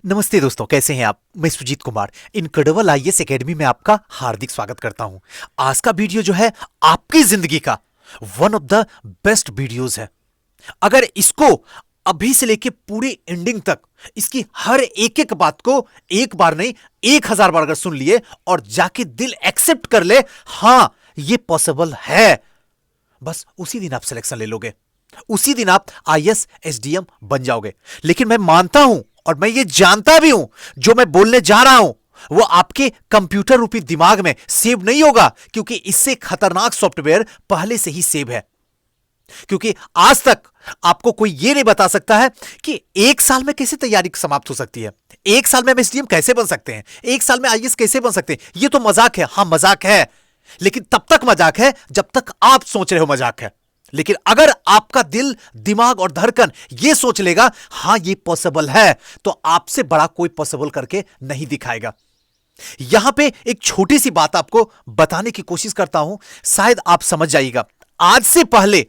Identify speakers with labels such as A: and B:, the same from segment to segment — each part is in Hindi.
A: नमस्ते दोस्तों, कैसे हैं आप। मैं Sujit Kumar incredible IAS academy में आपका हार्दिक स्वागत करता हूं। आज का वीडियो जो है आपकी जिंदगी का one of the best videos है। अगर इसको अभी से लेके पूरी एंडिंग तक इसकी हर एक एक बात को एक बार नहीं 1000 बार अगर सुन लिए और जाके दिल एक्सेप्ट कर ले, हां ये पॉसिबल है, बस उसी दिन आप सिलेक्शन ले लोगे, उसी दिन आप आईएएस एसडीएम बन जाओगे। लेकिन मैं मानता हूं और मैं ये जानता भी हूं, जो मैं बोलने जा रहा हूं वो आपके कंप्यूटर रूपी दिमाग में सेव नहीं होगा, क्योंकि इससे खतरनाक सॉफ्टवेयर पहले से ही सेव है। क्योंकि आज तक आपको कोई यह नहीं बता सकता है कि एक साल में कैसे तैयारी समाप्त हो सकती है, एक साल में हम एसडीएम कैसे बन सकते हैं, एक साल में आईएएस कैसे बन सकते हैं। यह तो मजाक है, हां मजाक है, लेकिन तब तक मजाक है जब तक आप सोच रहे हो मजाक है। लेकिन अगर आपका दिल, दिमाग और धड़कन यह सोच लेगा हां ये पॉसिबल है, तो आपसे बड़ा कोई पॉसिबल करके नहीं दिखाएगा। यहां पे एक छोटी सी बात आपको बताने की कोशिश करता हूं, शायद आप समझ जाइएगा। आज से पहले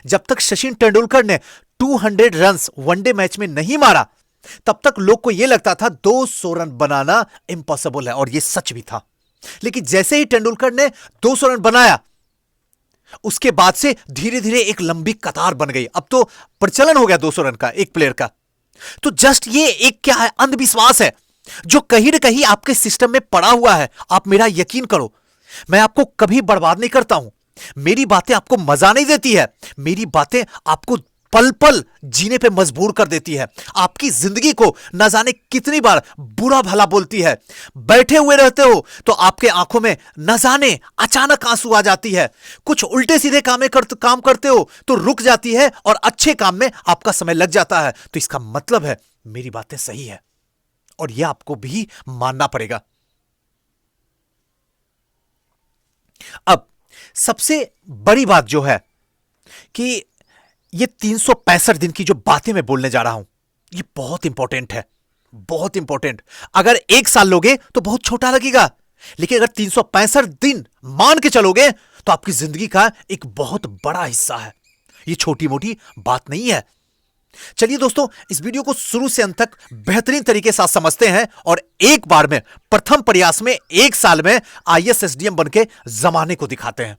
A: जब तक सचिन तेंदुलकर ने 200 रन्स वनडे मैच में नहीं मारा, तब तक लोग को यह लगता था 200 रन बनाना इम्पॉसिबल है, और यह सच भी था। लेकिन जैसे ही तेंदुलकर ने 200 रन बनाया, उसके बाद से धीरे धीरे एक लंबी कतार बन गई। अब तो प्रचलन हो गया 200 रन का एक प्लेयर का। तो जस्ट ये एक क्या है, अंधविश्वास है जो कहीं ना कहीं आपके सिस्टम में पड़ा हुआ है। आप मेरा यकीन करो, मैं आपको कभी बर्बाद नहीं करता हूं, मेरी बातें आपको मजा नहीं देती है, मेरी बातें आपको पल पल जीने पे मजबूर कर देती है, आपकी जिंदगी को न जाने कितनी बार बुरा भला बोलती है। बैठे हुए रहते हो तो आपके आंखों में न जाने अचानक आंसू आ जाती है, कुछ उल्टे सीधे काम करते हो तो रुक जाती है, और अच्छे काम में आपका समय लग जाता है। तो इसका मतलब है मेरी बातें सही है, और यह आपको भी मानना पड़ेगा। अब सबसे बड़ी बात जो है कि ये 365 दिन की जो बातें मैं बोलने जा रहा हूं, ये बहुत इंपॉर्टेंट है, बहुत इंपॉर्टेंट। अगर एक साल लोगे तो बहुत छोटा लगेगा, लेकिन अगर 365 दिन मान के चलोगे तो आपकी जिंदगी का एक बहुत बड़ा हिस्सा है। ये छोटी मोटी बात नहीं है। चलिए दोस्तों, इस वीडियो को शुरू से अंत तक बेहतरीन तरीके से समझते हैं, और एक बार में प्रथम प्रयास में एक साल में आईएएस एसडीएम बनके जमाने को दिखाते हैं।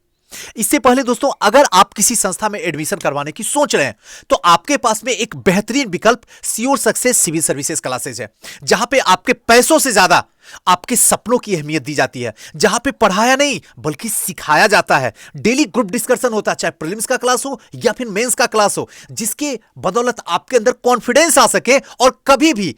A: इससे पहले दोस्तों, अगर आप किसी संस्था में एडमिशन करवाने की सोच रहे हैं, तो आपके पास में एक बेहतरीन विकल्प sure success civil services classes है, जहां पे आपके पैसों से ज्यादा आपके सपनों की अहमियत दी जाती है, जहां पे पढ़ाया नहीं बल्कि सिखाया जाता है। डेली ग्रुप डिस्कशन होता है, चाहे प्रीलिम्स का क्लास हो या फिर मेंस का क्लास हो, जिसके बदौलत आपके अंदर कॉन्फिडेंस आ सके और कभी भी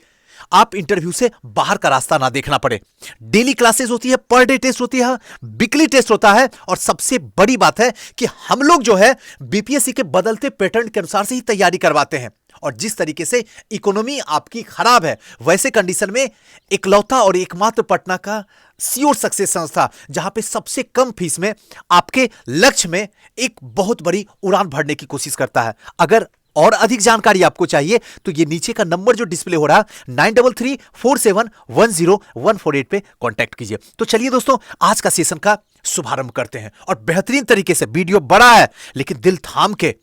A: आप इंटरव्यू से बाहर का रास्ता ना देखना पड़े। डेली क्लासेस होती है, पर डे टेस्ट होती है, वीकली टेस्ट होता है, और सबसे बड़ी बात है कि हम लोग जो है बीपीएससी के बदलते पैटर्न के अनुसार से ही तैयारी करवाते हैं। और जिस तरीके से इकोनॉमी आपकी खराब है, वैसे कंडीशन में इकलौता और एकमात्र पटना का श्योर सक्सेस संस्था, जहां पे सबसे कम फीस में आपके लक्ष्य में एक बहुत बड़ी उड़ान भरने की कोशिश करता है। अगर और अधिक जानकारी आपको चाहिए तो ये नीचे का नंबर जो डिस्प्ले हो रहा है 9334710148 पे कांटेक्ट कीजिए। तो चलिए दोस्तों, आज का सेशन का शुभारंभ करते हैं, और बेहतरीन तरीके से, वीडियो बड़ा है लेकिन दिल थाम के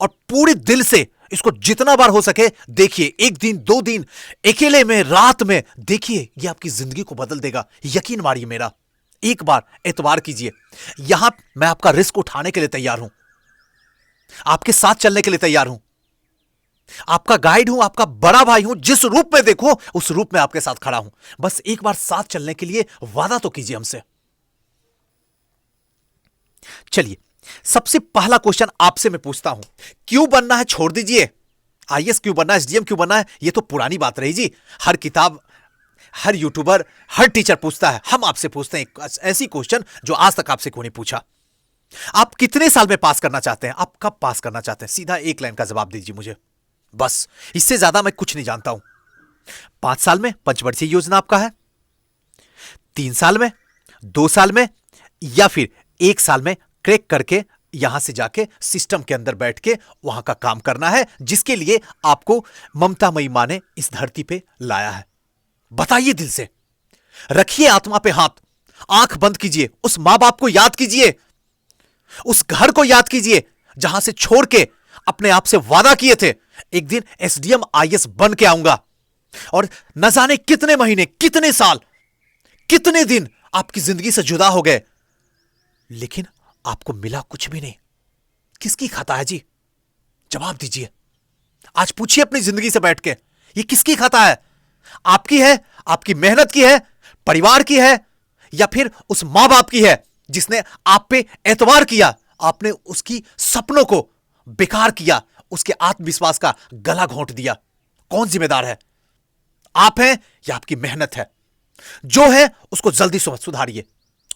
A: और पूरे दिल से इसको जितना बार हो सके देखिए। एक दिन, 2 दिन, अकेले में, रात में देखिए, यह आपकी जिंदगी को बदल देगा। यकीन मारिए मेरा, एक बार एतबार कीजिए। यहां मैं आपका रिस्क उठाने के लिए तैयार हूं, आपके साथ चलने के लिए तैयार हूं, आपका गाइड हूं, आपका बड़ा भाई हूं। जिस रूप में देखो उस रूप में आपके साथ खड़ा हूं। बस एक बार साथ चलने के लिए वादा तो कीजिए हमसे। चलिए, सबसे पहला क्वेश्चन आपसे मैं पूछता हूं, क्यों बनना है छोड़ दीजिए, आईएएस क्यों बनना है, एसडीएम क्यों बनना है, यह तो पुरानी बात रही जी। हर किताब, हर यूट्यूबर, हर टीचर पूछता है। हम आपसे पूछते हैं ऐसी क्वेश्चन जो आज तक आपसे कोई नहीं पूछा। आप कितने साल में पास करना चाहते हैं, आप कब पास करना चाहते हैं, सीधा एक लाइन का जवाब दीजिए मुझे, बस। इससे ज्यादा मैं कुछ नहीं जानता हूं। 5 साल में पंचवर्षीय योजना आपका है, 3 साल में, 2 साल में, या फिर 1 साल में क्रैक करके यहां से जाके सिस्टम के अंदर बैठ के वहां का काम करना है, जिसके लिए आपको ममतामयी मां ने इस धरती पे लाया है। बताइए दिल से, रखिए आत्मा पे हाथ, आंख बंद कीजिए, उस मां बाप को याद कीजिए, उस घर को याद कीजिए जहां से छोड़ के अपने आप से वादा किए थे एक दिन एसडीएम आईएएस बन के आऊंगा। और न जाने कितने महीने, कितने साल, कितने दिन आपकी जिंदगी से जुदा हो गए, लेकिन आपको मिला कुछ भी नहीं। किसकी खता है जी? जवाब दीजिए। आज पूछिए अपनी जिंदगी से बैठ के, ये किसकी खता है? आपकी है, आपकी मेहनत की है, परिवार की है, या फिर उस मां बाप की है जिसने आप पे एतबार किया, आपने उसकी सपनों को बेकार किया, उसके आत्मविश्वास का गला घोंट दिया? कौन जिम्मेदार है? आप हैं या आपकी मेहनत है? जो है उसको जल्दी सुधारिए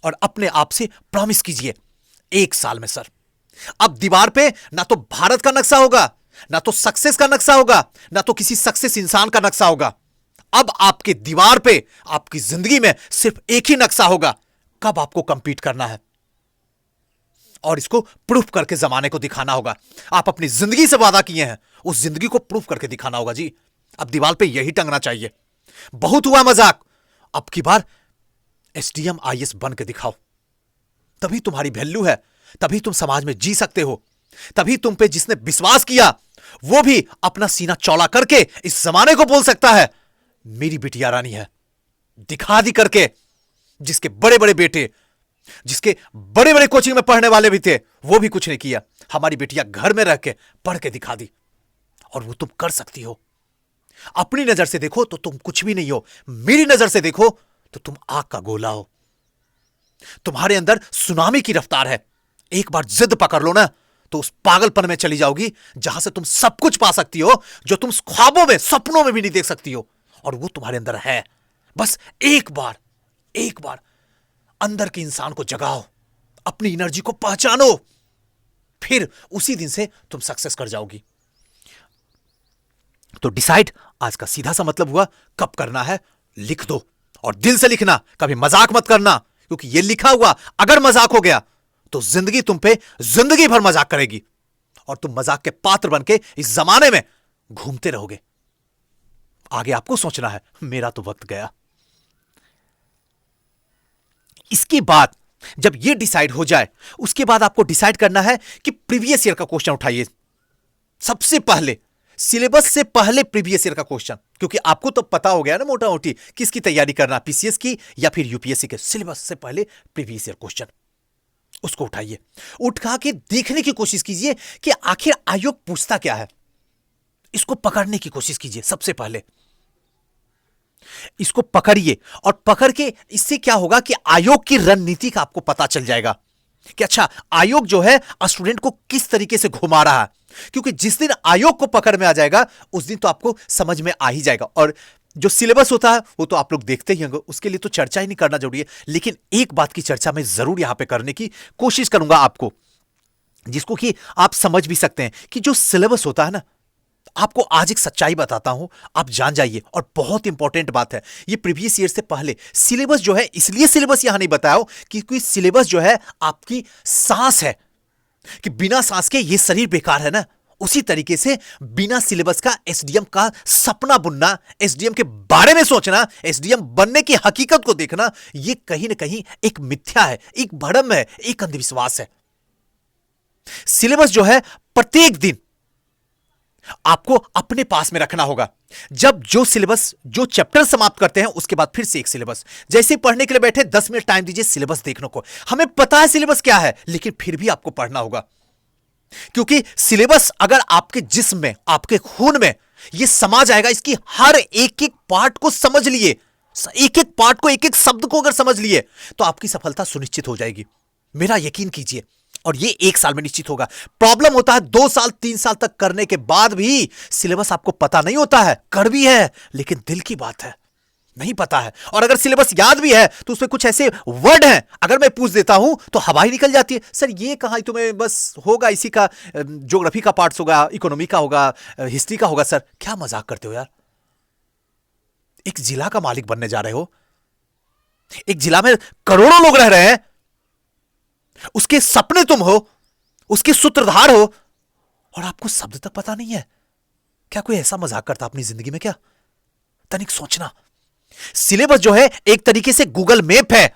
A: और अपने आप से प्रॉमिस कीजिए, 1 साल में सर, अब दीवार पे ना तो भारत का नक्शा होगा, ना तो सक्सेस का नक्शा होगा, ना तो किसी सक्सेस इंसान का नक्शा होगा। अब आपके दीवार पे, आपकी जिंदगी में सिर्फ एक ही नक्शा होगा, कब आपको कंपीट करना है, और इसको प्रूफ करके जमाने को दिखाना होगा। आप अपनी जिंदगी से वादा किए हैं, उस जिंदगी को प्रूफ करके दिखाना होगा जी। अब दीवार पे यही टंगना चाहिए। बहुत हुआ मजाक, अब की बार एसडीएम आईएएस बन के दिखाओ, तभी तुम्हारी वैल्यू है, तभी तुम समाज में जी सकते हो, तभी तुम पे जिसने विश्वास किया वो भी अपना सीना चौड़ा करके इस जमाने को बोल सकता है मेरी बिटिया रानी है। दिखा दी करके, जिसके बड़े बड़े बेटे, जिसके बड़े बड़े कोचिंग में पढ़ने वाले भी थे, वो भी कुछ नहीं किया, हमारी बिटिया घर में रह के पढ़ के दिखा दी, और वो तुम कर सकती हो। अपनी नजर से देखो तो तुम कुछ भी नहीं हो, मेरी नजर से देखो तो तुम आग का गोला हो। तुम्हारे अंदर सुनामी की रफ्तार है, एक बार जिद पकड़ लो ना तो उस पागलपन में चली जाओगी जहां से तुम सब कुछ पा सकती हो जो तुम ख्वाबों में, सपनों में भी नहीं देख सकती हो, और वो तुम्हारे अंदर है। बस एक बार अंदर के इंसान को जगाओ, अपनी एनर्जी को पहचानो, फिर उसी दिन से तुम सक्सेस कर जाओगी। तो डिसाइड, आज का सीधा सा मतलब हुआ, कब करना है लिख दो, और दिल से लिखना, कभी मजाक मत करना, क्योंकि ये लिखा हुआ अगर मजाक हो गया तो जिंदगी तुम पे जिंदगी भर मजाक करेगी, और तुम मजाक के पात्र बन के इस जमाने में घूमते रहोगे। आगे आपको सोचना है, मेरा तो वक्त गया। इसके बाद जब ये डिसाइड हो जाए, उसके बाद आपको डिसाइड करना है कि प्रीवियस ईयर का क्वेश्चन उठाइए। सबसे पहले सिलेबस से पहले प्रीवियस ईयर का क्वेश्चन, क्योंकि आपको तो पता हो गया ना मोटा मोटी किसकी तैयारी करना, पीसीएस की या फिर यूपीएससी के। सिलेबस से पहले प्रीवियस ईयर क्वेश्चन, उसको उठाइए, उठा के देखने की कोशिश कीजिए कि आखिर आयोग पूछता क्या है। इसको पकड़ने की कोशिश कीजिए, सबसे पहले इसको पकड़िए, और पकड़ के इससे क्या होगा कि आयोग की रणनीति का आपको पता चल जाएगा कि अच्छा आयोग जो है स्टूडेंट को किस तरीके से घुमा रहा है। क्योंकि जिस दिन आयोग को पकड़ में आ जाएगा उस दिन तो आपको समझ में आ ही जाएगा। और जो सिलेबस होता है वो तो आप लोग देखते ही होंगे, उसके लिए तो चर्चा ही नहीं करना जरूरी है। लेकिन एक बात की चर्चा मैं जरूर यहां पे करने की कोशिश करूंगा आपको, जिसको कि आप समझ भी सकते हैं कि जो सिलेबस होता है ना, आपको आज एक सच्चाई बताता हूं, आप जान जाइए। और बहुत इंपॉर्टेंट बात है, ये प्रीवियस ईयर से पहले सिलेबस जो है, इसलिए सिलेबस यहां नहीं बताया क्योंकि सिलेबस जो है आपकी सांस है, कि बिना सांस के ये शरीर बेकार है ना, उसी तरीके से बिना सिलेबस का एसडीएम का सपना बुनना, एसडीएम के बारे में सोचना, एसडीएम बनने की हकीकत को देखना, ये कहीं ना कहीं एक मिथ्या है, एक भ्रम है, एक अंधविश्वास है। सिलेबस जो है प्रत्येक दिन आपको अपने पास में रखना होगा। जब जो सिलेबस, जो चैप्टर समाप्त करते हैं उसके बाद फिर से एक सिलेबस, जैसे पढ़ने के लिए बैठे 10 मिनट टाइम दीजिए सिलेबस देखने को। हमें पता है सिलेबस क्या है, लेकिन फिर भी आपको पढ़ना होगा, क्योंकि सिलेबस अगर आपके जिस्म में, आपके खून में यह समा जाएगा, इसकी हर एक एक पार्ट को समझ लिए, एक एक पार्ट को, एक एक शब्द को अगर समझ लिए तो आपकी सफलता सुनिश्चित हो जाएगी। मेरा यकीन कीजिए, और ये 1 साल में निश्चित होगा। प्रॉब्लम होता है 2 साल 3 साल तक करने के बाद भी सिलेबस आपको पता नहीं होता है, कर भी है लेकिन दिल की बात है, नहीं पता है। और अगर सिलेबस याद भी है तो उसमें कुछ ऐसे वर्ड हैं, अगर मैं पूछ देता हूं तो हवा ही निकल जाती है। सर ये कहां तुम्हें बस होगा, इसी का ज्योग्राफी का पार्ट्स होगा, इकोनॉमी का होगा, हिस्ट्री का होगा। सर क्या मजाक करते हो यार, एक जिला का मालिक बनने जा रहे हो, एक जिला में करोड़ों लोग रह रहे हैं, उसके सपने तुम हो, उसके सूत्रधार हो, और आपको शब्द तक पता नहीं है। क्या कोई ऐसा मजाक करता अपनी जिंदगी में क्या? तनिक सोचना। सिलेबस जो है एक तरीके से गूगल मैप है,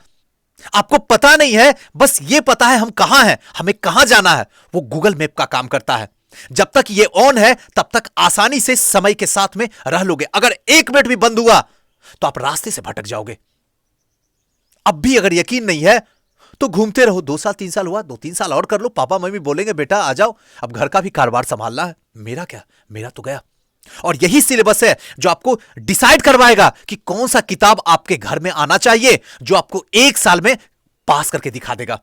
A: आपको पता नहीं है, बस ये पता है हम कहां हैं, हमें कहां जाना है, वो गूगल मैप का काम करता है। जब तक ये ऑन है तब तक आसानी से समय के साथ में रह लोगे। अगर 1 मिनट भी बंद हुआ तो आप रास्ते से भटक जाओगे। अब भी अगर यकीन नहीं है तो घूमते रहो। 2 साल 3 साल हुआ, 2-3 साल और कर लो। पापा मम्मी बोलेंगे बेटा आ जाओ, अब घर का भी कारोबार संभालना है। मेरा क्या, मेरा तो गया। और यही सिलेबस है जो आपको डिसाइड करवाएगा कि कौन सा किताब आपके घर में आना चाहिए, जो आपको 1 साल में पास करके दिखा देगा।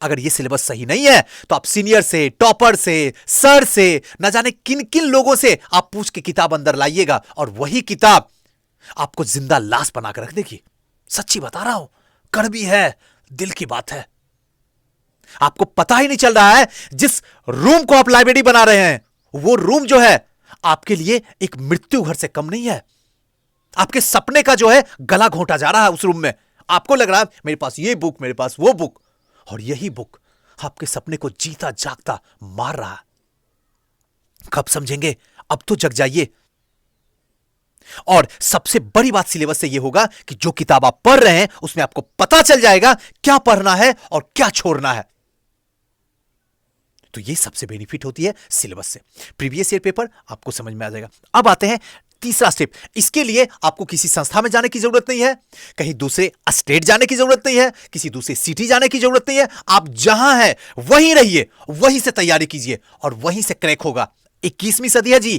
A: अगर यह सिलेबस सही नहीं है तो आप सीनियर से, टॉपर से, सर से, न जाने किन किन लोगों से आप पूछ के किताब अंदर लाइएगा और वही किताब आपको जिंदा लाश बनाकर रख देगी। सच्ची बता रहा हूं, कड़वी है, दिल की बात है। आपको पता ही नहीं चल रहा है जिस रूम को आप लाइब्रेरी बना रहे हैं वो रूम जो है आपके लिए एक मृत्यु घर से कम नहीं है। आपके सपने का जो है गला घोंटा जा रहा है उस रूम में। आपको लग रहा है मेरे पास ये बुक, मेरे पास वो बुक, और यही बुक आपके सपने को जीता जागता मार रहा है। कब समझेंगे? अब तो जग जाइए। और सबसे बड़ी बात सिलेबस से यह होगा कि जो किताब आप पढ़ रहे हैं उसमें आपको पता चल जाएगा क्या पढ़ना है और क्या छोड़ना है। तो यह सबसे बेनिफिट होती है सिलेबस से। प्रीवियस ईयर पेपर आपको समझ में आ जाएगा। अब आते हैं तीसरा स्टेप। इसके लिए आपको किसी संस्था में जाने की जरूरत नहीं है, कहीं दूसरे स्टेट जाने की जरूरत नहीं है, किसी दूसरे सिटी जाने की जरूरत नहीं है। आप जहां हैं वहीं रहिए, वहीं से तैयारी कीजिए और वहीं से क्रैक होगा। 21वीं सदी है जी,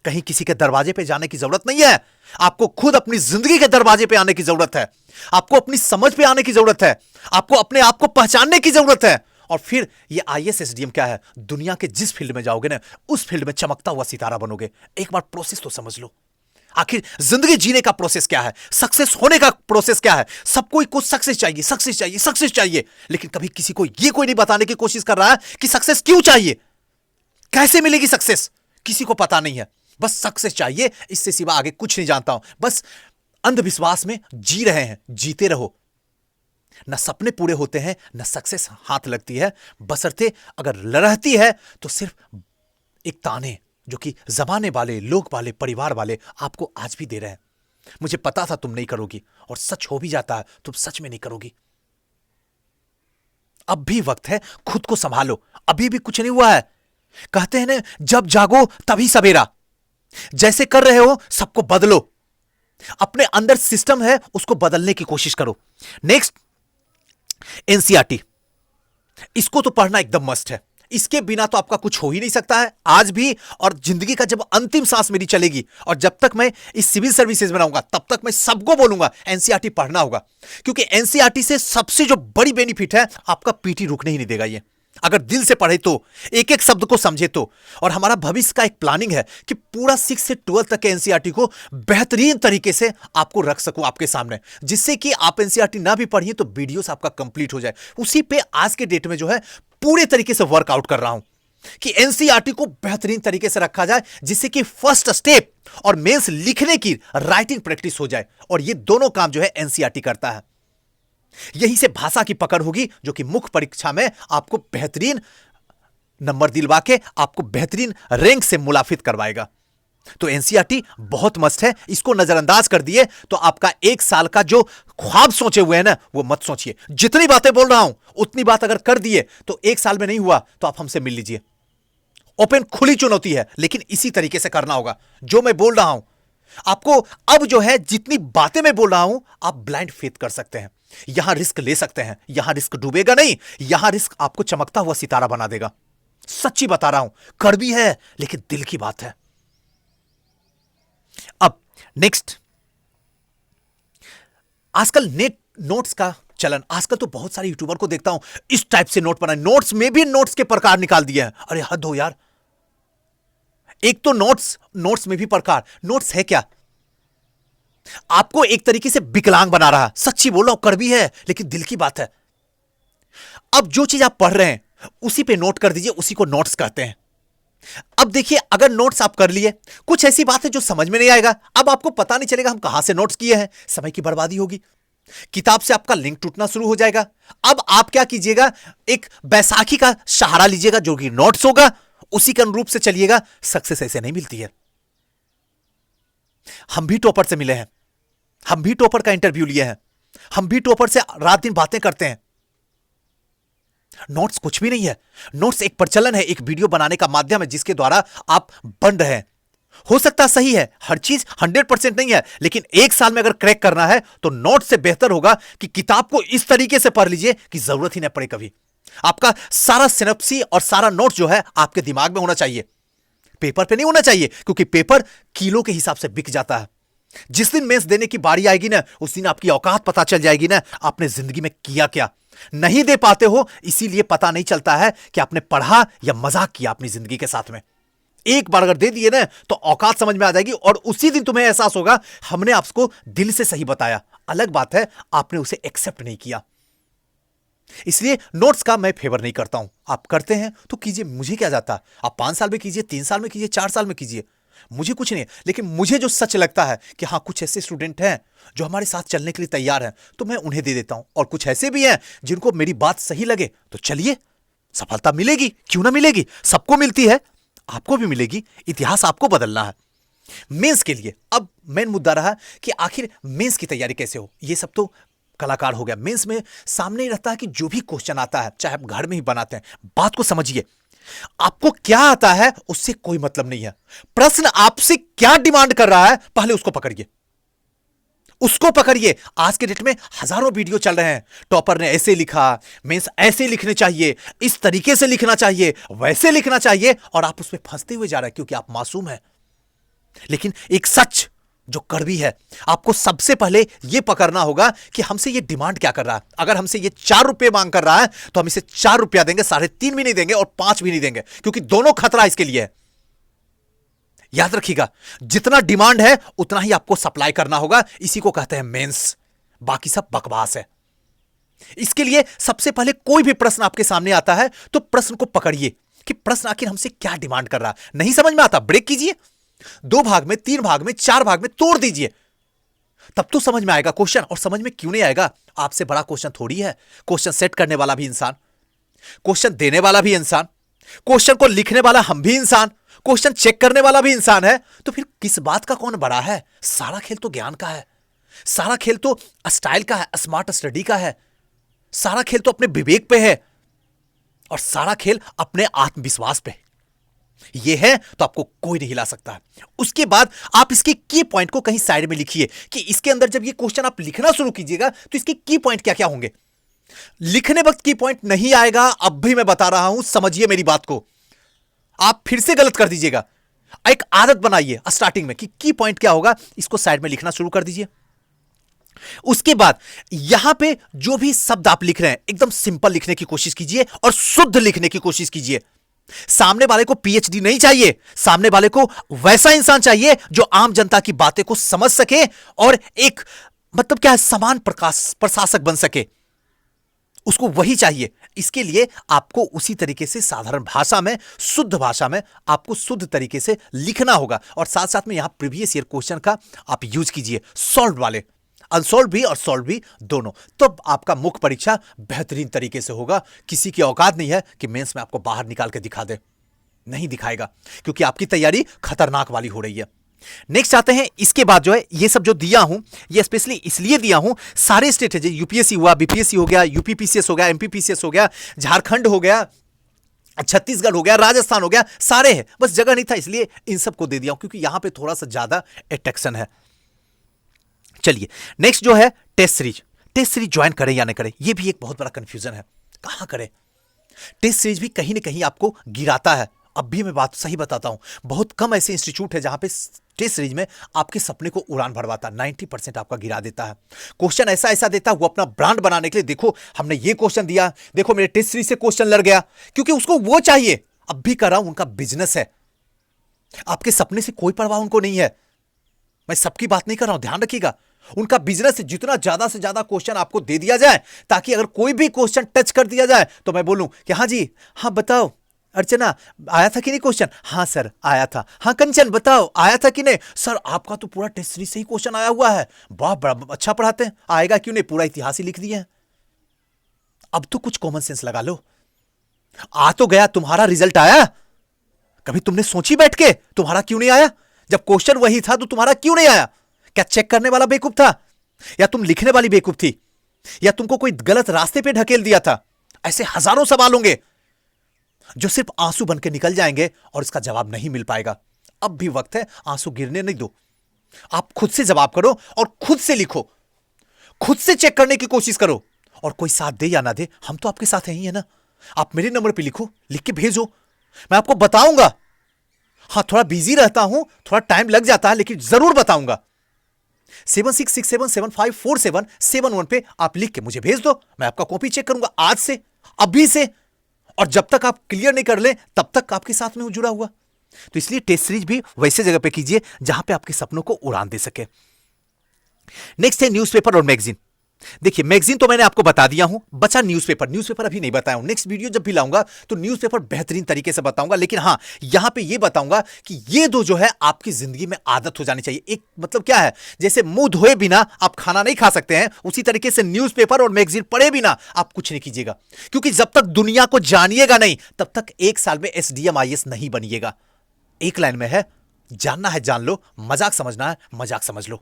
A: कहीं किसी के दरवाजे पे जाने की जरूरत नहीं है। आपको खुद अपनी जिंदगी के दरवाजे पे आने की जरूरत है। आपको अपनी समझ पे आने की जरूरत है। आपको अपने आप को पहचानने की जरूरत है। और फिर ये आईएएस एसडीएम क्या है? दुनिया के जिस फील्ड में जाओगे ना उस फील्ड में चमकता हुआ सितारा बनोगे। एक बार प्रोसेस तो समझ लो। आखिर जिंदगी जीने का प्रोसेस क्या है, सक्सेस होने का प्रोसेस क्या है। सबको कुछ सक्सेस चाहिए, सक्सेस चाहिए, सक्सेस चाहिए, लेकिन कभी किसी को यह कोई नहीं बताने की कोशिश कर रहा है कि सक्सेस क्यों चाहिए, कैसे मिलेगी सक्सेस। किसी को पता नहीं है, बस सक्सेस चाहिए, इससे सिवा आगे कुछ नहीं जानता हूं। बस अंधविश्वास में जी रहे हैं। जीते रहो। न सपने पूरे होते हैं न सक्सेस हाथ लगती है, बशर्ते अगर रहती है तो सिर्फ एक ताने जो कि जमाने वाले, लोग वाले, परिवार वाले आपको आज भी दे रहे हैं। मुझे पता था तुम नहीं करोगी, और सच हो भी जाता है, तुम सच में नहीं करोगी। अब भी वक्त है, खुद को संभालो। अभी भी कुछ नहीं हुआ है। कहते हैं ना, जब जागो तभी सवेरा। जैसे कर रहे हो सबको बदलो। अपने अंदर सिस्टम है उसको बदलने की कोशिश करो। Next, NCERT. इसको तो पढ़ना एकदम मस्ट है। इसके बिना तो आपका कुछ हो ही नहीं सकता है आज भी, और जिंदगी का जब अंतिम सांस मेरी चलेगी और जब तक मैं इस सिविल सर्विसेज में रहूंगा तब तक मैं सबको बोलूंगा एनसीईआरटी पढ़ना होगा। क्योंकि एनसीईआरटी से सबसे जो बड़ी बेनिफिट है, आपका पीटी रुकने ही नहीं देगा। ये अगर दिल से पढ़े तो, एक एक शब्द को समझे तो। और हमारा भविष्य का एक प्लानिंग है कि पूरा 6 से 12 तक के एनसीईआरटी को बेहतरीन तरीके से आपको रख सकूं आपके सामने, जिससे कि आप एनसीईआरटी ना भी पढ़िए तो वीडियोस आपका कंप्लीट हो जाए। उसी पे आज के डेट में जो है पूरे तरीके से वर्कआउट कर रहा हूं कि एनसीईआरटी को बेहतरीन तरीके से रखा जाए, जिससे कि फर्स्ट स्टेप और मेंस लिखने की राइटिंग प्रैक्टिस हो जाए। और ये दोनों काम जो है एनसीईआरटी करता है। यही से भाषा की पकड़ होगी जो कि मुख्य परीक्षा में आपको बेहतरीन नंबर दिलवा के आपको बेहतरीन रैंक से मुलाफित करवाएगा। तो एनसीईआरटी बहुत मस्त है। इसको नजरअंदाज कर दिए तो आपका 1 साल का जो ख्वाब सोचे हुए हैं ना वो मत सोचिए। जितनी बातें बोल रहा हूं उतनी बात अगर कर दिए तो 1 साल में नहीं हुआ तो आप हमसे मिल लीजिए। ओपन खुली चुनौती है, लेकिन इसी तरीके से करना होगा जो मैं बोल रहा हूं आपको। अब जो है जितनी बातें मैं बोल रहा हूं आप ब्लाइंड फेथ कर सकते हैं। यहां रिस्क ले सकते हैं। यहां रिस्क डूबेगा नहीं, यहां रिस्क आपको चमकता हुआ सितारा बना देगा। सच्ची बता रहा हूं, कड़वी है लेकिन दिल की बात है। अब नेक्स्ट, आजकल नेट नोट्स का चलन। आजकल तो बहुत सारे यूट्यूबर को देखता हूं इस टाइप से नोट बनाए। नोट्स में भी नोट्स के प्रकार निकाल दिए हैं। अरे हद हो यार। एक तो नोट्स में भी प्रकार। नोट्स है क्या? आपको एक तरीके से विकलांग बना रहा। सच्ची बोल रहा हूं, कड़वी है लेकिन दिल की बात है। अब जो चीज आप पढ़ रहे हैं उसी पे नोट कर दीजिए, उसी को नोट्स कहते हैं। अब देखिए, अगर नोट्स आप कर लिए, कुछ ऐसी बात है जो समझ में नहीं आएगा। अब आपको पता नहीं चलेगा हम कहां से नोट्स किए हैं। समय की बर्बादी होगी। किताब से आपका लिंक टूटना शुरू हो जाएगा। अब आप क्या कीजिएगा, एक बैसाखी का सहारा लीजिएगा जो कि नोट्स होगा, उसी के अनुरूप से चलिएगा। सक्सेस ऐसे नहीं मिलती है। हम भी टॉपर से मिले हैं, हम भी टॉपर का इंटरव्यू लिए हैं, हम भी टॉपर से रात दिन बातें करते हैं। नोट्स कुछ भी नहीं है। नोट्स एक प्रचलन है, एक वीडियो बनाने का माध्यम है जिसके द्वारा आप बन रहे हैं। हो सकता सही है, हर चीज 100% नहीं है, लेकिन एक साल में अगर क्रैक करना है तो नोट से बेहतर होगा कि किताब को इस तरीके से पढ़ लीजिए कि जरूरत ही ना पड़े कभी। आपका सारा सिनॉप्सी और सारा नोट जो है आपके दिमाग में होना चाहिए, पेपर पे नहीं होना चाहिए, क्योंकि पेपर किलो के हिसाब से बिक जाता है। जिस दिन मेंस देने की बारी आएगी ना, उस दिन आपकी औकात पता चल जाएगी ना, आपने जिंदगी में किया क्या। नहीं दे पाते हो इसीलिए पता नहीं चलता है कि आपने पढ़ा या मजाक किया अपनी जिंदगी के साथ में। एक बार अगर दे दिए ना तो औकात समझ में आ जाएगी और उसी दिन तुम्हें एहसास होगा हमने आपको दिल से सही बताया। अलग बात है आपने उसे एक्सेप्ट नहीं किया। इसलिए नोट्स का मैं फेवर नहीं करता हूं। आप करते हैं तो कीजिए, मुझे क्या जाता। आप 5 साल में कीजिए, 3 साल में कीजिए, 4 साल में कीजिए, मुझे कुछ नहीं है। लेकिन मुझे जो सच लगता है कि हां कुछ ऐसे स्टूडेंट हैं जो हमारे साथ चलने के लिए तैयार हैं, तो मैं उन्हें दे देता हूं। और कुछ ऐसे भी हैं जिनको मेरी बात सही लगे तो चलिए, सफलता मिलेगी, क्यों ना मिलेगी, सबको मिलती है, आपको भी मिलेगी। इतिहास आपको बदलना है। मेंस के लिए अब मेन मुद्दा रहा कि आखिर मेंस की तैयारी कैसे हो। ये सब तो कलाकार हो गया। मेंस में सामने ही रहता है कि जो भी क्वेश्चन आता है, चाहे आप घर में ही बनाते हैं, बात को समझिए। आपको क्या आता है उससे कोई मतलब नहीं है। प्रश्न आपसे क्या डिमांड कर रहा है पहले उसको पकड़िए, उसको पकड़िए। आज के डेट में हजारों वीडियो चल रहे हैं, टॉपर ने ऐसे लिखा, मेंस ऐसे लिखने चाहिए, इस तरीके से लिखना चाहिए, वैसे लिखना चाहिए, और आप उसमें फंसते हुए जा रहे हैं क्योंकि आप मासूम हैं। लेकिन एक सच जो कड़वी है, आपको सबसे पहले यह पकड़ना होगा कि हमसे यह डिमांड क्या कर रहा है। अगर हमसे यह 4 रुपए मांग कर रहा है तो हम इसे 4 रुपया देंगे, 3.5 भी नहीं देंगे और 5 भी नहीं देंगे, क्योंकि दोनों खतरा इसके लिए है। याद रखिएगा, जितना डिमांड है उतना ही आपको सप्लाई करना होगा। इसी को कहते हैं मेंस, बाकी सब बकवास है। इसके लिए सबसे पहले कोई भी प्रश्न आपके सामने आता है तो प्रश्न को पकड़िए कि प्रश्न आखिर हमसे क्या डिमांड कर रहा है। नहीं समझ में आता, ब्रेक कीजिए, 2 भाग में, 3 भाग में, 4 भाग में तोड़ दीजिए, तब तो समझ में आएगा क्वेश्चन। और समझ में क्यों नहीं आएगा, आपसे बड़ा क्वेश्चन थोड़ी है। क्वेश्चन सेट करने वाला भी इंसान, क्वेश्चन देने वाला भी इंसान, क्वेश्चन को लिखने वाला हम भी इंसान, क्वेश्चन चेक करने वाला भी इंसान है। तो फिर किस बात का कौन बड़ा है। सारा खेल तो ज्ञान का है, सारा खेल तो स्टाइल का है, स्मार्ट स्टडी का है, सारा खेल तो अपने विवेक पे है, और सारा खेल अपने आत्मविश्वास पे। यह है तो आपको कोई नहीं हिला सकता। उसके बाद आप इसके की पॉइंट को कहीं साइड में लिखिए कि इसके अंदर जब ये क्वेश्चन आप लिखना शुरू कीजिएगा तो इसके की पॉइंट क्या क्या होंगे। लिखने वक्त की पॉइंट नहीं आएगा, अब भी मैं बता रहा हूं, समझिए मेरी बात को। आप फिर से गलत कर दीजिएगा। एक आदत बनाइए स्टार्टिंग में कि की पॉइंट क्या होगा, इसको साइड में लिखना शुरू कर दीजिए। उसके बाद यहां पे जो भी शब्द आप लिख रहे हैं एकदम सिंपल लिखने की कोशिश कीजिए और शुद्ध लिखने की कोशिश कीजिए। सामने वाले को पीएचडी नहीं चाहिए, सामने वाले को वैसा इंसान चाहिए जो आम जनता की बातें को समझ सके और एक मतलब क्या है, समान प्रशासक बन सके, उसको वही चाहिए। इसके लिए आपको उसी तरीके से साधारण भाषा में, शुद्ध भाषा में आपको शुद्ध तरीके से लिखना होगा। और साथ साथ में यहां प्रीवियस ईयर क्वेश्चन का आप यूज कीजिए, सॉल्व वाले, अनसॉल्व भी और सॉल्व भी दोनों। तो आपका मुख्य परीक्षा बेहतरीन तरीके से होगा। किसी की औकात नहीं है कि मेंस में आपको बाहर निकाल के दिखा दे, नहीं दिखाएगा, क्योंकि आपकी तैयारी खतरनाक वाली हो रही है। नेक्स्ट आते हैं, इसके बाद जो है ये सब जो दिया हूं, ये स्पेशली इसलिए दिया हूं, सारे स्टेट है, यूपीएससी हुआ, बीपीएससी हो गया, यूपीपीसीएस हो गया, एमपीपीसीएस हो गया, झारखंड हो गया, छत्तीसगढ़ हो गया, राजस्थान हो गया, सारे हैं। बस जगह नहीं था इसलिए इन सबको दे दिया हूं, क्योंकि यहां पे थोड़ा सा ज्यादा अट्रैक्शन है। चलिए नेक्स्ट जो है test series. Test series join करें या ना करें, यह भी एक बहुत बड़ा कंफ्यूजन है। कहां करें, टेस्ट सीरीज भी कहीं ना कहीं आपको गिराता है। अब भी मैं बात सही बताता हूं, बहुत कम ऐसे इंस्टीट्यूट है जहां पे टेस्ट सीरीज में आपके सपने को उड़ान भरवाता, 90% आपका गिरा देता है। क्वेश्चन ऐसा ऐसा देता है वो अपना ब्रांड बनाने के लिए, देखो हमने ये क्वेश्चन दिया, देखो मेरे टेस्ट सीरीज से क्वेश्चन लड़ गया, क्योंकि उसको वो चाहिए। अब भी कर रहा हूं, उनका बिजनेस है, आपके सपने से कोई परवाह उनको नहीं है। मैं सबकी बात नहीं कर रहा हूं, ध्यान रखिएगा। उनका बिजनेस है जितना ज्यादा से ज्यादा क्वेश्चन आपको दे दिया जाए, ताकि अगर कोई भी क्वेश्चन टच कर दिया जाए तो मैं बोलूं कि हाँ जी, हाँ बताओ अर्चना आया था कि नहीं क्वेश्चन, हाँ सर आया था, हाँ कंचन बताओ आया था कि नहीं सर, आपका तो पूरा टेस्ट सीरीज से ही क्वेश्चन आया हुआ है, वाह बड़ा अच्छा पढ़ाते हैं, आएगा क्यों नहीं, पूरा इतिहास ही लिख दिया है। अब तो कुछ कॉमन सेंस लगा लो। आ तो गया, तुम्हारा रिजल्ट आया, कभी तुमने सोची बैठ के तुम्हारा क्यों नहीं आया? जब क्वेश्चन वही था तो तुम्हारा क्यों नहीं आया? क्या चेक करने वाला बेवकूफ था, या तुम लिखने वाली बेवकूफ थी, या तुमको कोई गलत रास्ते पे ढकेल दिया था? ऐसे हजारों सवाल होंगे जो सिर्फ आंसू बन के निकल जाएंगे और इसका जवाब नहीं मिल पाएगा। अब भी वक्त है, आंसू गिरने नहीं दो। आप खुद से जवाब करो और खुद से लिखो, खुद से चेक करने की कोशिश करो। और कोई साथ दे या ना दे, हम तो आपके साथ ही है ना। आप मेरे नंबर पे लिखो, लिख के भेजो, मैं आपको बताऊंगा। हां, थोड़ा बिजी रहता हूं, थोड़ा टाइम लग जाता है, लेकिन जरूर बताऊंगा। 7667754771 पे आप लिख के मुझे भेज दो, मैं आपका कॉपी चेक करूंगा आज से, अभी से। और जब तक आप क्लियर नहीं कर ले तब तक आपके साथ में जुड़ा हुआ। तो इसलिए टेस्ट सीरीज भी वैसे जगह पे कीजिए जहां पे आपके सपनों को उड़ान दे सके। नेक्स्ट है न्यूज़पेपर और मैगजीन। देखिए, मैगजीन तो मैंने आपको बता दिया हूं, बचा न्यूज़पेपर। न्यूज़पेपर अभी नहीं बताया हूं, नेक्स्ट वीडियो जब भी लाऊंगा तो न्यूज़पेपर बेहतरीन तरीके से बताऊंगा। लेकिन हां, यहां पे ये बताऊंगा कि ये दो जो है आपकी जिंदगी में आदत हो जानी चाहिए। एक मतलब क्या है, जैसे मुंह धोए बिना आप खाना नहीं खा सकते हैं, उसी तरीके से न्यूज़पेपर और मैगजीन पढ़े बिना आप कुछ नहीं कीजिएगा। क्योंकि जब तक दुनिया को जानिएगा नहीं, तब तक एक साल में एसडीएम आईएएस नहीं बनिएगा। एक लाइन में है, जानना है जान लो, मजाक समझना है मजाक समझ लो।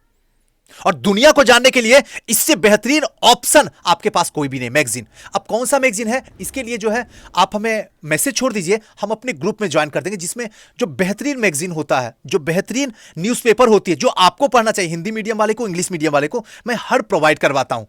A: और दुनिया को जानने के लिए इससे बेहतरीन ऑप्शन आपके पास कोई भी नहीं, मैगजीन। अब कौन सा मैगजीन है, इसके लिए जो है आप हमें मैसेज छोड़ दीजिए, हम अपने ग्रुप में ज्वाइन कर देंगे, जिसमें जो बेहतरीन मैगजीन होता है, जो बेहतरीन न्यूज़पेपर होती है, जो आपको पढ़ना चाहिए, हिंदी मीडियम वाले को, इंग्लिश मीडियम वाले को, मैं हर प्रोवाइड करवाता हूं।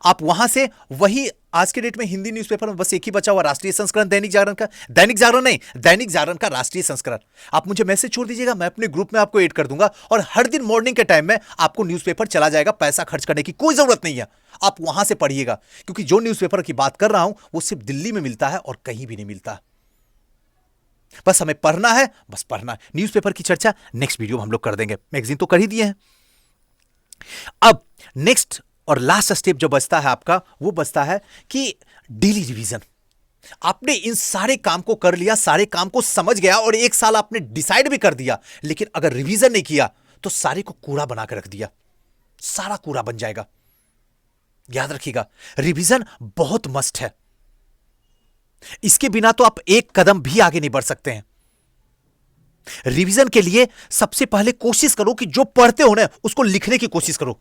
A: आप वहां से वही, आज के डेट में हिंदी न्यूज़पेपर में बस एक ही बचा हुआ, राष्ट्रीय संस्करण दैनिक जागरण का, दैनिक जागरण नहीं, दैनिक जागरण का राष्ट्रीय संस्करण। आप मुझे मैसेज छोड़ दीजिएगा, मैं अपने ग्रुप में आपको ऐड कर दूंगा, और हर दिन मॉर्निंग के टाइम में आपको न्यूज़पेपर चला जाएगा। पैसा खर्च करने की कोई जरूरत नहीं है, आप वहां से पढ़िएगा। क्योंकि जो न्यूज़पेपर की बात कर रहा हूं वो सिर्फ दिल्ली में मिलता है और कहीं भी नहीं मिलता। बस हमें पढ़ना है, बस पढ़ना है। न्यूज़पेपर की चर्चा नेक्स्ट वीडियो में हम लोग कर देंगे, मैगजीन तो कर ही दिए हैं। अब नेक्स्ट और लास्ट स्टेप जो बचता है आपका, वो बचता है कि डेली रिवीजन। आपने इन सारे काम को कर लिया, सारे काम को समझ गया, और एक साल आपने डिसाइड भी कर दिया, लेकिन अगर रिवीजन नहीं किया तो सारे को कूड़ा बना कर रख दिया, सारा कूड़ा बन जाएगा। याद रखिएगा, रिवीजन बहुत मस्ट है। इसके बिना तो आप एक कदम भी आगे नहीं बढ़ सकते हैं। रिवीजन के लिए सबसे पहले कोशिश करो कि जो पढ़ते हो ना उसको लिखने की कोशिश करो,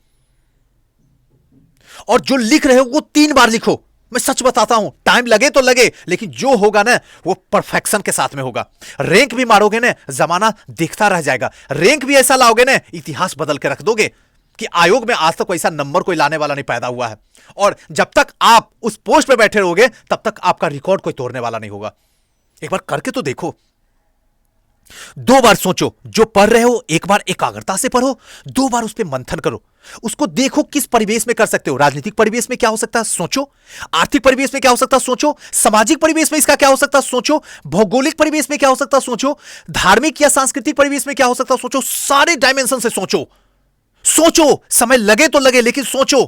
A: और जो लिख रहे हो वो 3 बार लिखो। मैं सच बताता हूं, टाइम लगे तो लगे, लेकिन जो होगा ना वो परफेक्शन के साथ में होगा। रैंक भी मारोगे ना, जमाना देखता रह जाएगा। रैंक भी ऐसा लाओगे ना, इतिहास बदल के रख दोगे कि आयोग में आज तक ऐसा नंबर कोई लाने वाला नहीं पैदा हुआ है। और जब तक आप उस पोस्ट पे बैठे रहोगे तब तक आपका रिकॉर्ड कोई तोड़ने वाला नहीं होगा। एक बार करके तो देखो, 2 बार सोचो, जो पढ़ रहे हो एक बार एकाग्रता से पढ़ो, 2 बार उस पर मंथन करो, उसको देखो किस परिवेश में कर सकते हो। राजनीतिक परिवेश में क्या हो सकता है सोचो, आर्थिक परिवेश में क्या हो सकता है सोचो, सामाजिक परिवेश में इसका क्या हो सकता है सोचो, भौगोलिक परिवेश में क्या हो सकता है सोचो, धार्मिक या सांस्कृतिक परिवेश में क्या हो सकता है सोचो। सारे डायमेंशन से सोचो, सोचो, समय लगे तो लगे, लेकिन सोचो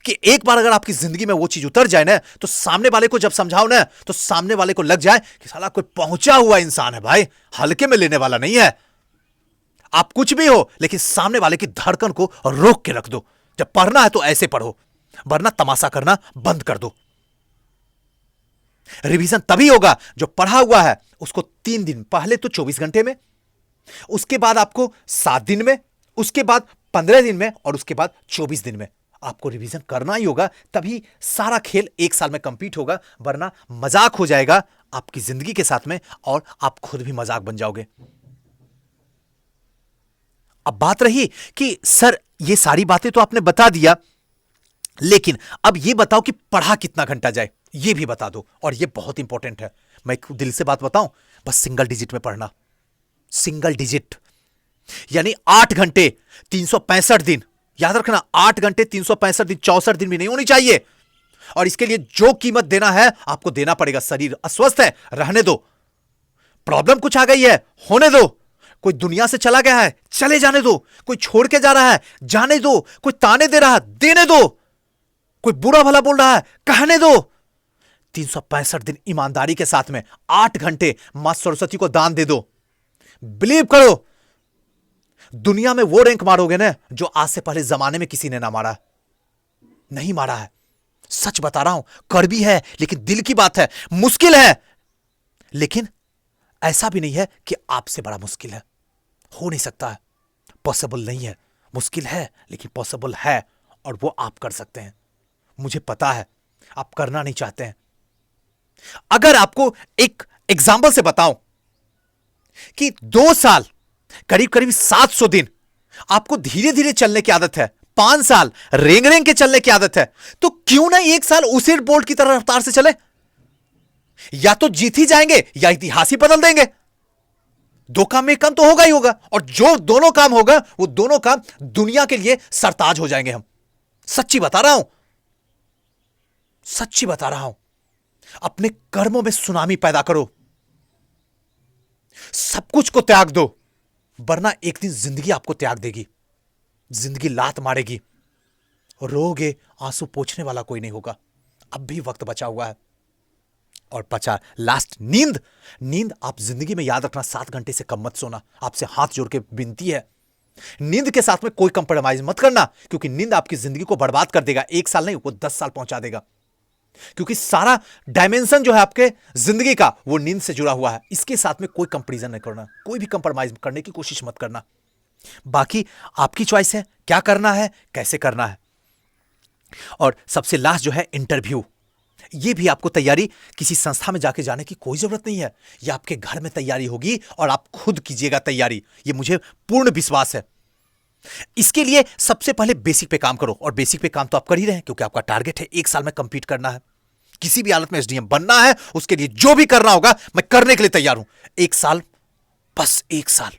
A: कि एक बार अगर आपकी जिंदगी में वो चीज उतर जाए ना, तो सामने वाले को जब समझाओ ना, तो सामने वाले को लग जाए कि साला कोई पहुंचा हुआ इंसान है भाई, हल्के में लेने वाला नहीं है। आप कुछ भी हो, लेकिन सामने वाले की धड़कन को रोक के रख दो। जब पढ़ना है तो ऐसे पढ़ो, वरना तमाशा करना बंद कर दो। रिवीजन तभी होगा जो पढ़ा हुआ है उसको 3 दिन, पहले तो 24 घंटे में, उसके बाद आपको 7 दिन में, उसके बाद 15 दिन में, और उसके बाद 24 दिन में आपको रिवीजन करना ही होगा। तभी सारा खेल एक साल में कंप्लीट होगा, वरना मजाक हो जाएगा आपकी जिंदगी के साथ में, और आप खुद भी मजाक बन जाओगे। अब बात रही कि सर ये सारी बातें तो आपने बता दिया, लेकिन अब ये बताओ कि पढ़ा कितना घंटा जाए, ये भी बता दो। और ये बहुत इंपॉर्टेंट है, मैं दिल से बात बताऊं, बस सिंगल डिजिट में पढ़ना। सिंगल डिजिट यानी 8 घंटे 365 दिन। याद रखना, 8 घंटे 365 दिन, 64 दिन भी नहीं होनी चाहिए। और इसके लिए जो कीमत देना है आपको देना पड़ेगा। शरीर अस्वस्थ है, रहने दो। प्रॉब्लम कुछ आ गई है, होने दो। कोई दुनिया से चला गया है, चले जाने दो। कोई छोड़ के जा रहा है, जाने दो। कोई ताने दे रहा है, देने दो। कोई बुरा भला बोल रहा है, कहने दो। 365 दिन ईमानदारी के साथ में 8 घंटे मां सरस्वती को दान दे दो। बिलीव करो, दुनिया में वो रैंक मारोगे ना जो आज से पहले जमाने में किसी ने ना मारा, नहीं मारा है। सच बता रहा हूं, कड़वी है लेकिन दिल की बात है। मुश्किल है, लेकिन ऐसा भी नहीं है कि आपसे बड़ा मुश्किल है, हो नहीं सकता है, पॉसिबल नहीं है। मुश्किल है लेकिन पॉसिबल है, और वो आप कर सकते हैं। मुझे पता है आप करना नहीं चाहते हैं, अगर आपको एक एग्जाम्पल से बताऊं कि 2 साल करीब करीब 700 दिन आपको धीरे धीरे चलने की आदत है, 5 साल रेंग रेंग के चलने की आदत है, तो क्यों ना 1 साल उसी बोल्ट की तरह रफ्तार से चले? या तो जीत ही जाएंगे या इतिहास ही बदल देंगे। 2 काम में 1 काम तो होगा ही होगा, और जो दोनों काम होगा वो दोनों काम दुनिया के लिए सरताज हो जाएंगे हम। सच्ची बता रहा हूं, सच्ची बता रहा हूं। अपने कर्मों में सुनामी पैदा करो, सब कुछ को त्याग दो, वरना एक दिन जिंदगी आपको त्याग देगी। जिंदगी लात मारेगी, रोगे, आंसू पोंछने वाला कोई नहीं होगा। अब भी वक्त बचा हुआ है। और बचा लास्ट, नींद। नींद आप जिंदगी में याद रखना, 7 घंटे से कम मत सोना। आपसे हाथ जोड़ के विनती है, नींद के साथ में कोई कंप्रोमाइज मत करना, क्योंकि नींद आपकी जिंदगी को बर्बाद कर देगा। 1 साल नहीं, वो 10 साल पहुंचा देगा, क्योंकि सारा डायमेंशन जो है आपके जिंदगी का वो नींद से जुड़ा हुआ है। इसके साथ में कोई कंपैरिजन नहीं करना, कोई भी कंप्रोमाइज करने की कोशिश मत करना। बाकी आपकी चॉइस है, क्या करना है, कैसे करना है। और सबसे लास्ट जो है इंटरव्यू, ये भी आपको तैयारी किसी संस्था में जाके जाने की कोई जरूरत नहीं है। ये आपके घर में तैयारी होगी और आप खुद कीजिएगा तैयारी, ये मुझे पूर्ण विश्वास है। इसके लिए सबसे पहले बेसिक पे काम करो, और बेसिक पे काम तो आप कर ही रहे हैं, क्योंकि आपका टारगेट है 1 साल में कंप्लीट करना है। किसी भी हालत में एसडीएम बनना है, उसके लिए जो भी करना होगा मैं करने के लिए तैयार हूं। 1 साल, बस 1 साल।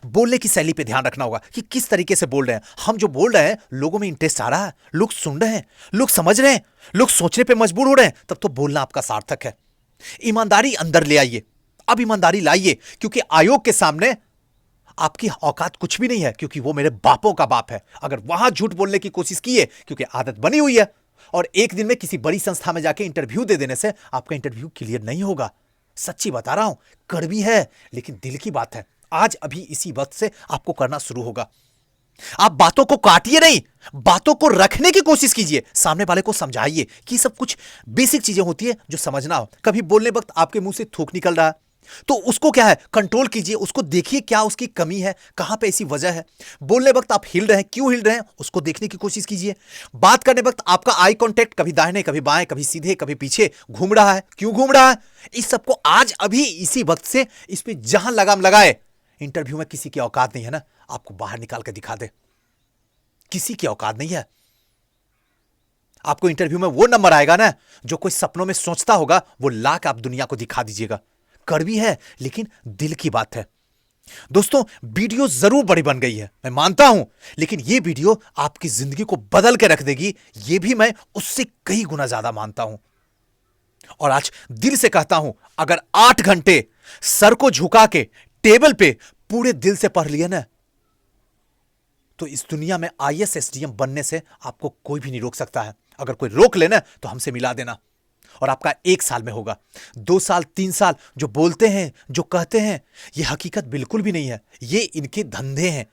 A: बोलने की शैली पे ध्यान रखना होगा कि किस तरीके से बोल रहे हैं। हम जो बोल रहे हैं लोगों में इंटरेस्ट आ रहा है, लोग सुन रहे हैं, लोग समझ रहे हैं, लोग सोचने पे मजबूर हो रहे हैं, तब तो बोलना आपका सार्थक है। ईमानदारी अंदर ले आइए, अब ईमानदारी लाइए, क्योंकि आयोग के सामने आपकी औकात कुछ भी नहीं है, क्योंकि वो मेरे बापों का बाप है। अगर वहां झूठ बोलने की कोशिश की है, क्योंकि आदत बनी हुई है, और एक दिन में किसी बड़ी संस्था में जाके इंटरव्यू दे देने से आपका इंटरव्यू क्लियर नहीं होगा। सच्ची बता रहा हूं, कड़वी है लेकिन दिल की बात है। आज अभी इसी वक्त से आपको करना शुरू होगा। आप बातों को काटिए नहीं, बातों को रखने की कोशिश कीजिए। सामने वाले को समझाइए कि सब कुछ बेसिक चीजें होती है जो समझना हो। कभी बोलने वक्त आपके मुंह से थूक निकल रहा है, तो उसको क्या है, कंट्रोल कीजिए, उसको देखिए क्या उसकी कमी है, कहां पे ऐसी वजह है। बोलने वक्त आप हिल रहे हैं, क्यों हिल रहे हैं, उसको देखने की कोशिश कीजिए। बात करने वक्त आपका आई कांटेक्ट कभी दाहिने कभी बाएं, कभी सीधे कभी पीछे घूम रहा है, क्यों घूम रहा है। इस सबको आज अभी इसी वक्त से इस पे जहां लगाम लगाए। इंटरव्यू में किसी की औकात नहीं है ना आपको बाहर निकाल के दिखा दे, किसी की औकात नहीं है। आपको इंटरव्यू में वो नंबर आएगा ना जो कोई सपनों में सोचता होगा, वो ला के आप दुनिया को दिखा दीजिएगा। कड़वी है लेकिन दिल की बात है। दोस्तों, वीडियो जरूर बड़ी बन गई है, मैं मानता हूं, लेकिन ये वीडियो आपकी जिंदगी को बदल के रख देगी, ये भी मैं उससे कई गुना ज्यादा मानता हूं। और आज दिल से कहता हूं, अगर 8 घंटे सर को झुका के टेबल पे पूरे दिल से पढ़ लिया ना, तो इस दुनिया में आईएएस एसडीएम बनने से आपको कोई भी नहीं रोक सकता है। अगर कोई रोक लेना तो हमसे मिला देना, और आपका 1 साल में होगा। 2 साल 3 साल जो बोलते हैं, जो कहते हैं, ये हकीकत बिल्कुल भी नहीं है। ये इनके धंधे हैं।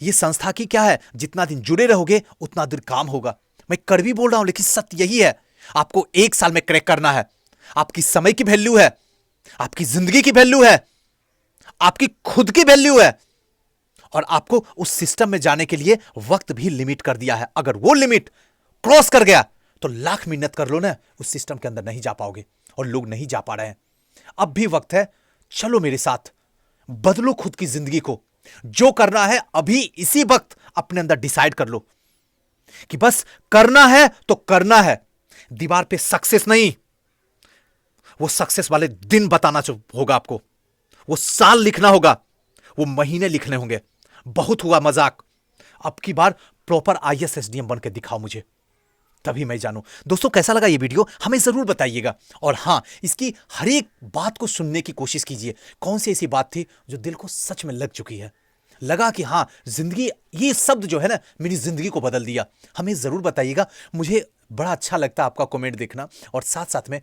A: ये संस्था की क्या है, जितना दिन जुड़े रहोगे उतना दिन काम होगा। मैं कड़वी बोल रहा हूं लेकिन सत्य यही है। आपको 1 साल में क्रैक करना है। आपकी समय की वैल्यू है, आपकी जिंदगी की वैल्यू है, आपकी खुद की वैल्यू है, और आपको उस सिस्टम में जाने के लिए वक्त भी लिमिट कर दिया है। अगर वो लिमिट क्रॉस कर गया तो लाख मेहनत कर लो ना, उस सिस्टम के अंदर नहीं जा पाओगे, और लोग नहीं जा पा रहे हैं। अब भी वक्त है, चलो मेरे साथ, बदलो खुद की जिंदगी को। जो करना है अभी इसी वक्त अपने अंदर डिसाइड कर लो कि बस करना है तो करना है। दीवार पे सक्सेस नहीं, वो सक्सेस वाले दिन बताना होगा आपको, वो साल लिखना होगा, वो महीने लिखने होंगे। बहुत हुआ मजाक, अब की बार प्रॉपर आईएएस एसडीएम बन के दिखाओ मुझे, तभी मैं जानूं। दोस्तों, कैसा लगा ये वीडियो हमें जरूर बताइएगा। और हां, इसकी हर एक बात को सुनने की कोशिश कीजिए। कौन सी ऐसी बात थी जो दिल को सच में लग चुकी है, लगा कि हां, जिंदगी, ये शब्द जो है ना मेरी जिंदगी को बदल दिया, हमें जरूर बताइएगा। मुझे बड़ा अच्छा लगता है आपका कमेंट देखना। और साथ साथ में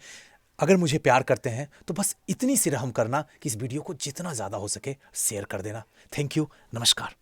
A: अगर मुझे प्यार करते हैं तो बस इतनी सी रहम करना कि इस वीडियो को जितना ज्यादा हो सके शेयर कर देना। थैंक यू, नमस्कार।